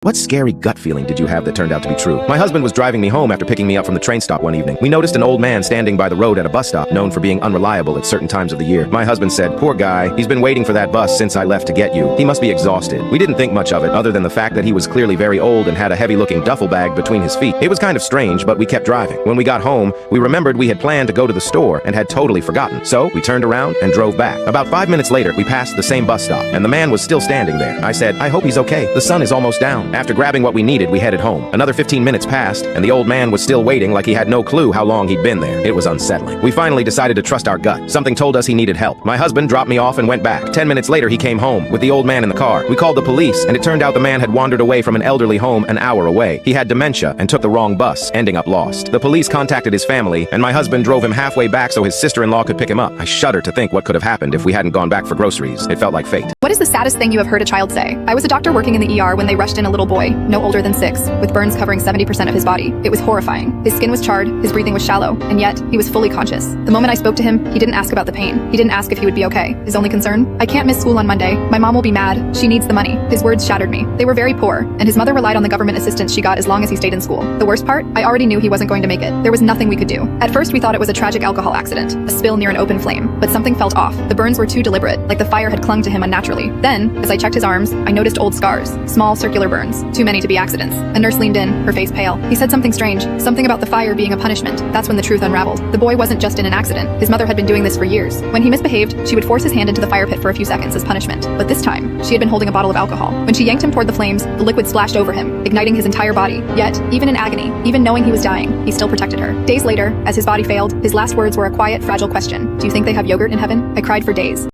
What scary gut feeling did you have that turned out to be true? My husband was driving me home after picking me up from the train stop one evening. We noticed an old man standing by the road at a bus stop, known for being unreliable at certain times of the year. My husband said, "Poor guy, he's been waiting for that bus since I left to get you. He must be exhausted." We didn't think much of it, other than the fact that he was clearly very old and had a heavy-looking duffel bag between his feet. It was kind of strange, but we kept driving. When we got home, we remembered we had planned to go to the store and had totally forgotten. So we turned around and drove back. About 5 minutes later, we passed the same bus stop, and the man was still standing there. I said, "I hope he's okay. The sun is almost down." After grabbing what we needed, we headed home. Another 15 minutes passed, and the old man was still waiting like he had no clue how long he'd been there. It was unsettling. We finally decided to trust our gut. Something told us he needed help. My husband dropped me off and went back. 10 minutes later, he came home with the old man in the car. We called the police, and it turned out the man had wandered away from an elderly home an hour away. He had dementia and took the wrong bus, ending up lost. The police contacted his family, and my husband drove him halfway back so his sister-in-law could pick him up. I shudder to think what could have happened if we hadn't gone back for groceries. It felt like fate. What is the saddest thing you have heard a child say? I was a doctor working in the ER when they rushed in a little boy, no older than 6, with burns covering 70% of his body. It was horrifying. His skin was charred, his breathing was shallow, and yet he was fully conscious. The moment I spoke to him, he didn't ask about the pain. He didn't ask if he would be okay. His only concern? "I can't miss school on Monday. My mom will be mad. She needs the money." His words shattered me. They were very poor, and his mother relied on the government assistance she got as long as he stayed in school. The worst part? I already knew he wasn't going to make it. There was nothing we could do. At first we thought it was a tragic alcohol accident, a spill near an open flame, but something felt off. The burns were too deliberate, like the fire had clung to him unnaturally. Then, as I checked his arms, I noticed old scars, small circular burns, too many to be accidents. A nurse leaned in, her face pale. He said something strange, something about the fire being a punishment. That's when the truth unraveled. The boy wasn't just in an accident. His mother had been doing this for years. When he misbehaved, she would force his hand into the fire pit for a few seconds as punishment. But this time, she had been holding a bottle of alcohol. When she yanked him toward the flames, the liquid splashed over him, igniting his entire body. Yet, even in agony, even knowing he was dying, he still protected her. Days later, as his body failed, his last words were a quiet, fragile question. "Do you think they have yogurt in heaven?" I cried for days.